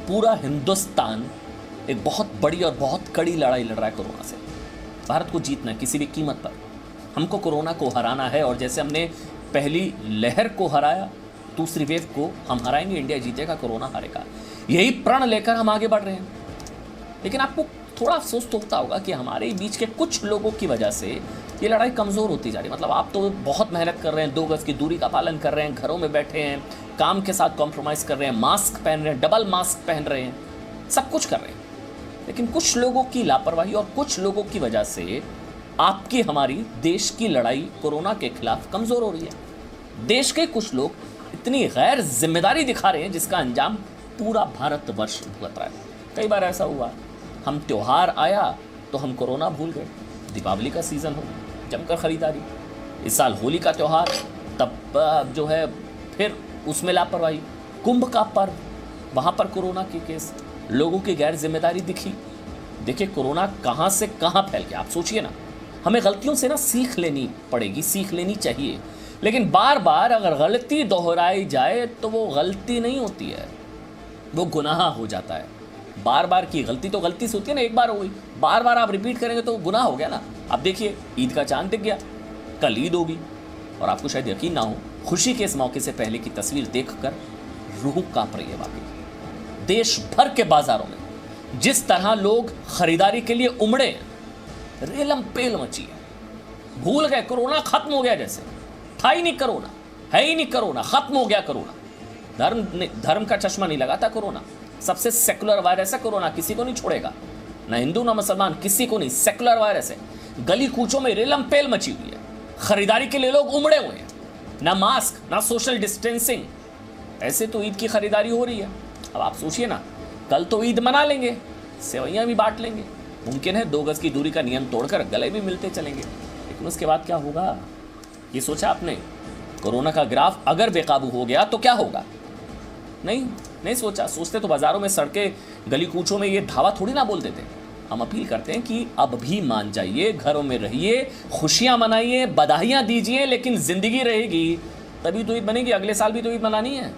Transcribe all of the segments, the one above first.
पूरा हिंदुस्तान एक बहुत बड़ी और बहुत कड़ी लड़ाई लड़ रहा है कोरोना से। भारत को जीतना है किसी भी कीमत पर, हमको कोरोना को हराना है। और जैसे हमने पहली लहर को हराया, दूसरी वेव को हम हराएंगे, इंडिया जीतेगा, कोरोना हारेगा। यही प्रण लेकर हम आगे बढ़ रहे हैं। लेकिन आपको थोड़ा अफसोस तो होता होगा कि हमारे बीच के कुछ लोगों की वजह से ये लड़ाई कमज़ोर होती जा रही है। मतलब आप तो बहुत मेहनत कर रहे हैं, 2 गज की दूरी का पालन कर रहे हैं, घरों में बैठे हैं, काम के साथ कॉम्प्रोमाइज़ कर रहे हैं, मास्क पहन रहे हैं, डबल मास्क पहन रहे हैं, सब कुछ कर रहे हैं। लेकिन कुछ लोगों की लापरवाही और कुछ लोगों की वजह से आपकी हमारी देश की लड़ाई कोरोना के खिलाफ कमज़ोर हो रही है। देश के कुछ लोग इतनी गैर जिम्मेदारी दिखा रहे हैं जिसका अंजाम पूरा भारतवर्ष भुगत रहा है। कई बार ऐसा हुआ, हम त्यौहार आया तो हम कोरोना भूल गए। दीपावली का सीज़न हो, जमकर ख़रीदारी, इस साल होली का त्यौहार, तब जो है फिर उसमें लापरवाही, कुंभ का पर्व, वहाँ पर कोरोना के केस, लोगों की गैर जिम्मेदारी दिखी। देखिए कोरोना कहाँ से कहाँ फैल गया, आप सोचिए ना। हमें गलतियों से ना सीख लेनी पड़ेगी, सीख लेनी चाहिए। लेकिन बार बार अगर गलती दोहराई जाए तो वो गलती नहीं होती है, वो गुनाह हो जाता है। बार बार की गलती तो गलती से होती है ना, एक बार हो गई, बार बार आप रिपीट करेंगे तो गुनाह हो गया ना। अब देखिए ईद का चांद दिख गया, कल ईद होगी, और आपको शायद यकीन ना हो, खुशी के इस मौके से पहले की तस्वीर देखकर रूह कांप रही है। वाकई देश भर के बाजारों में जिस तरह लोग खरीदारी के लिए उमड़े हैं, रेलम पेल मची है। भूल गए कोरोना खत्म हो गया, जैसे था ही नहीं कोरोना, है ही नहीं कोरोना, खत्म हो गया कोरोना। धर्म का चश्मा नहीं लगाता कोरोना, सबसे सेकुलर वायरस है कोरोना, किसी को नहीं छोड़ेगा, ना हिंदू ना मुसलमान, किसी को नहीं, सेकुलर वायरस है। गली कूचों में रेलम पेल मची हुई है, खरीदारी के लिए लोग उमड़े हुए हैं, ना मास्क ना सोशल डिस्टेंसिंग। ऐसे तो ईद की खरीदारी हो रही है। अब आप सोचिए ना, कल तो ईद मना लेंगे, सेवैयाँ भी बांट लेंगे, मुमकिन है 2 गज की दूरी का नियम तोड़कर गले भी मिलते चलेंगे। लेकिन उसके बाद क्या होगा, ये सोचा आपने? कोरोना का ग्राफ अगर बेकाबू हो गया तो क्या होगा? नहीं सोचा। सोचते तो बाजारों में, सड़कें, गली कूचों में ये धावा थोड़ी ना बोल देते। हम अपील करते हैं कि अब भी मान जाइए, घरों में रहिए, खुशियां मनाइए, बधाइयां दीजिए, लेकिन जिंदगी रहेगी तभी तो ईद बनेगी। अगले साल भी तो ईद मनानी है।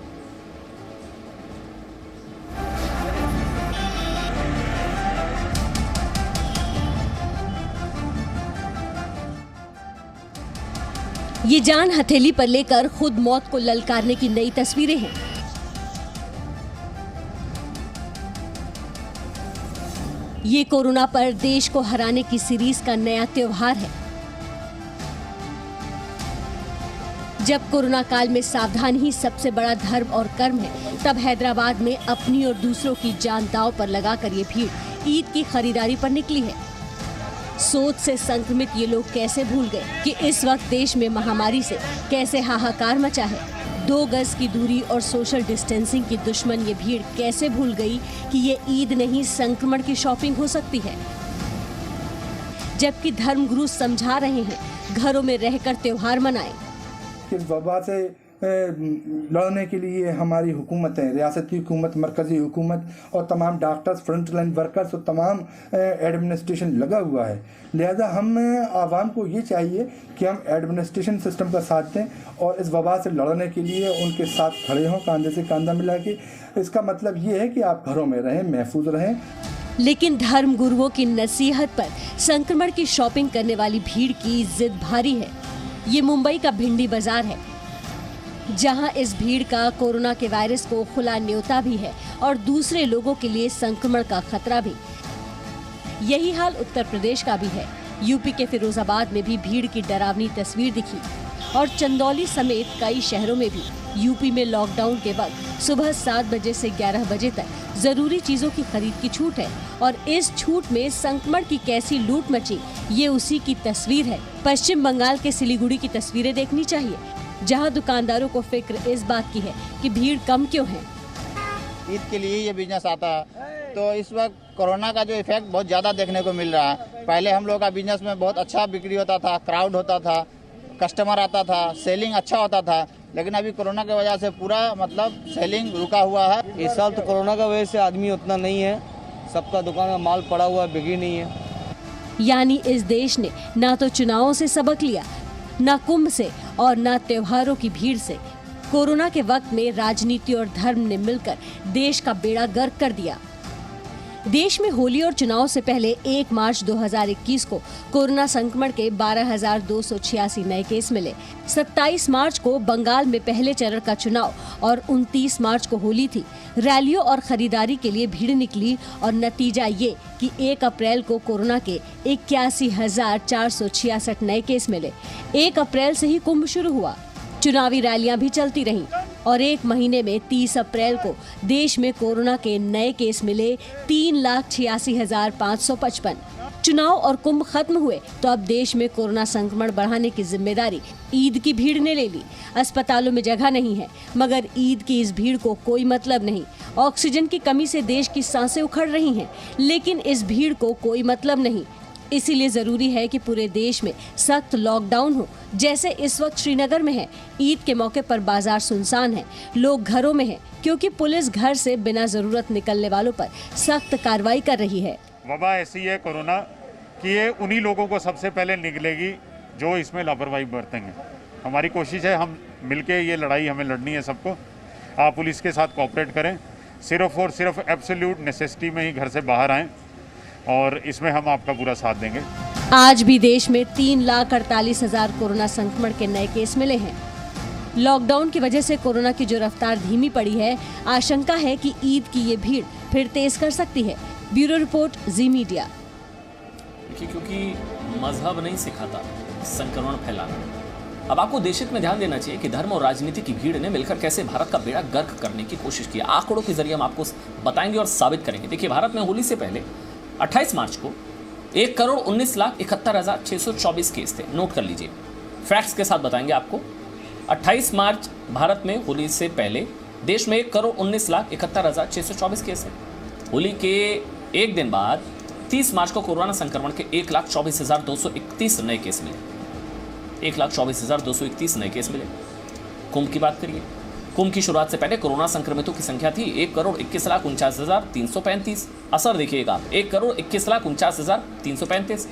ये जान हथेली पर लेकर खुद मौत को ललकारने की नई तस्वीरें हैं। ये कोरोना पर देश को हराने की सीरीज का नया त्योहार है। जब कोरोना काल में सावधानी ही सबसे बड़ा धर्म और कर्म है, तब हैदराबाद में अपनी और दूसरों की जान दांव पर लगाकर ये भीड़ ईद की खरीदारी पर निकली है। सोच से संक्रमित ये लोग कैसे भूल गए कि इस वक्त देश में महामारी से कैसे हाहाकार मचा है। 2 गज की दूरी और सोशल डिस्टेंसिंग की दुश्मन ये भीड़ कैसे भूल गई कि ये ईद नहीं, संक्रमण की शॉपिंग हो सकती है। जबकि धर्मगुरु समझा रहे हैं घरों में रहकर त्योहार मनाएं। इस वबा से लड़ने के लिए हमारी हुकूमतें, रियासती हुकूमत, मरकज़ी हुकूमत और तमाम डॉक्टर्स, फ्रंट लाइन वर्कर्स और तमाम एडमिनिस्ट्रेशन लगा हुआ है। लिहाजा हम आवाम को ये चाहिए कि हम एडमिनिस्ट्रेशन सिस्टम का साथ दें और इस वबा से लड़ने के लिए उनके साथ खड़े हों, कंधे से कंधा मिला के। इसका मतलब ये है कि आप घरों में रहें, महफूज रहें। लेकिन धर्म गुरुओं की नसीहत पर संक्रमण की शॉपिंग करने वाली भीड़ की जिद भारी है। ये मुंबई का भिंडी बाजार है, जहां इस भीड़ का कोरोना के वायरस को खुला न्योता भी है और दूसरे लोगों के लिए संक्रमण का खतरा भी। यही हाल उत्तर प्रदेश का भी है। यूपी के फिरोजाबाद में भी भीड़ की डरावनी तस्वीर दिखी और चंदौली समेत कई शहरों में भी यूपी में लॉकडाउन के वक्त सुबह 7 बजे से 11 बजे तक जरूरी चीजों की खरीद की छूट है। और इस छूट में संक्रमण की कैसी लूट मची, ये उसी की तस्वीर है। पश्चिम बंगाल के सिलीगुड़ी की तस्वीरें देखनी चाहिए, जहां दुकानदारों को फिक्र इस बात की है कि भीड़ कम क्यों है। ईद के लिए ये बिजनेस आता है, तो इस वक्त कोरोना का जो इफेक्ट बहुत ज़्यादा देखने को मिल रहा है। पहले हम लोग का बिजनेस में बहुत अच्छा बिक्री होता था, क्राउड होता था, कस्टमर आता था, सेलिंग अच्छा होता था। लेकिन अभी कोरोना की वजह से पूरा मतलब सेलिंग रुका हुआ है। इस साल तो कोरोना की वजह से आदमी उतना नहीं है, सबका दुकान में माल पड़ा हुआ है, बिक्री नहीं है। यानी इस देश ने ना तो चुनावों से सबक लिया, ना कुंभ से और ना त्योहारों की भीड़ से। कोरोना के वक्त में राजनीति और धर्म ने मिलकर देश का बेड़ा गर्क कर दिया। देश में होली और चुनाव से पहले 1 मार्च 2021 को कोरोना संक्रमण के 12,286 नए केस मिले। 27 मार्च को बंगाल में पहले चरण का चुनाव और 29 मार्च को होली थी। रैलियों और खरीदारी के लिए भीड़ निकली और नतीजा ये कि 1 अप्रैल को कोरोना के 81,466 नए केस मिले। 1 अप्रैल से ही कुंभ शुरू हुआ। चुनावी रैलियां भी चलती रहीं और 1 महीने में 30 अप्रैल को देश में कोरोना के नए केस मिले 3,86,555। चुनाव और कुंभ खत्म हुए तो अब देश में कोरोना संक्रमण बढ़ाने की जिम्मेदारी ईद की भीड़ ने ले ली। अस्पतालों में जगह नहीं है, मगर ईद की इस भीड़ को कोई मतलब नहीं। ऑक्सीजन की कमी से देश की सांसें उखड़ रही हैं, लेकिन इस भीड़ को कोई मतलब नहीं। इसीलिए जरूरी है कि पूरे देश में सख्त लॉकडाउन हो, जैसे इस वक्त श्रीनगर में है। ईद के मौके पर बाजार सुनसान है, लोग घरों में हैं, क्योंकि पुलिस घर से बिना जरूरत निकलने वालों पर सख्त कार्रवाई कर रही है। वबा ऐसी है कोरोना कि ये उन्हीं लोगों को सबसे पहले निकलेगी जो इसमें लापरवाही बरतेंगे। हमारी कोशिश है हम मिलके ये लड़ाई हमें लड़नी है सबको। आप पुलिस के साथ कोऑपरेट करें, सिर्फ और सिर्फ एब्सोल्यूट नेसेसिटी में ही घर से बाहर आएँ और इसमें हम आपका पूरा साथ देंगे। आज भी देश में 3,48,000 कोरोना संक्रमण के नए केस मिले हैं। लॉकडाउन की वजह से कोरोना की जो रफ्तार धीमी पड़ी है, आशंका है कि ईद की ये भीड़ फिर तेज कर सकती है। ब्यूरो रिपोर्ट, जी मीडिया। क्योंकि मजहब नहीं सिखाता संक्रमण फैलाना। अब आपको देशहित में ध्यान देना चाहिए कि धर्म और राजनीति की भीड़ ने मिलकर कैसे भारत का बेड़ा गर्क करने की कोशिश की। आंकड़ों के जरिए हम आपको बताएंगे और साबित करेंगे। देखिए, भारत में होली से पहले 28 मार्च को 1,19,71,624 केस थे। नोट कर लीजिए, फैक्ट्स के साथ बताएंगे आपको। 28 मार्च भारत में होली से पहले देश में 1,19,71,624 केस हैं। होली के एक दिन बाद 30 मार्च को कोरोना संक्रमण के 1,24,231 नए केस मिले। 1,24,231 नए केस मिले। कुंभ की बात करिए, कुंभ की शुरुआत से पहले कोरोना संक्रमितों की संख्या थी 1,21,49,335। असर देखिएगा, 1,21,49,335।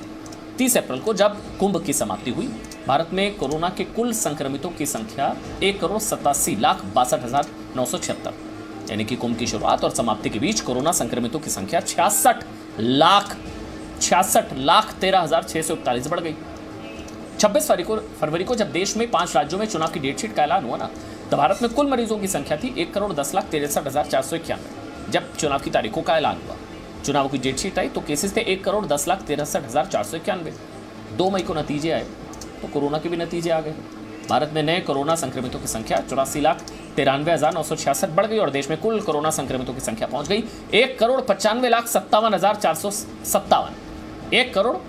30 अप्रैल को जब कुंभ की समाप्ति हुई, भारत में कोरोना के कुल संक्रमितों की संख्या 1,87,62,976, यानी कि कुंभ की शुरुआत और समाप्ति के बीच कोरोना संक्रमितों की संख्या 66,13,641 बढ़ गई। 26 फरवरी को जब देश में 5 राज्यों में चुनाव की डेटशीट का ऐलान हुआ ना, तो भारत में कुल मरीजों की संख्या थी 1,10,63,491। जब चुनाव की तारीखों का ऐलान हुआ, चुनाव की डेटशीट आई, तो केसेस थे 1,10,63,491। 2 मई को नतीजे आए तो कोरोना के भी नतीजे आ गए। भारत में नए कोरोना संक्रमितों की संख्या 84,93,966 बढ़ गई और देश में कुल कोरोना संक्रमितों की संख्या पहुंच गई 1,95,57,457। 1,95,57,457।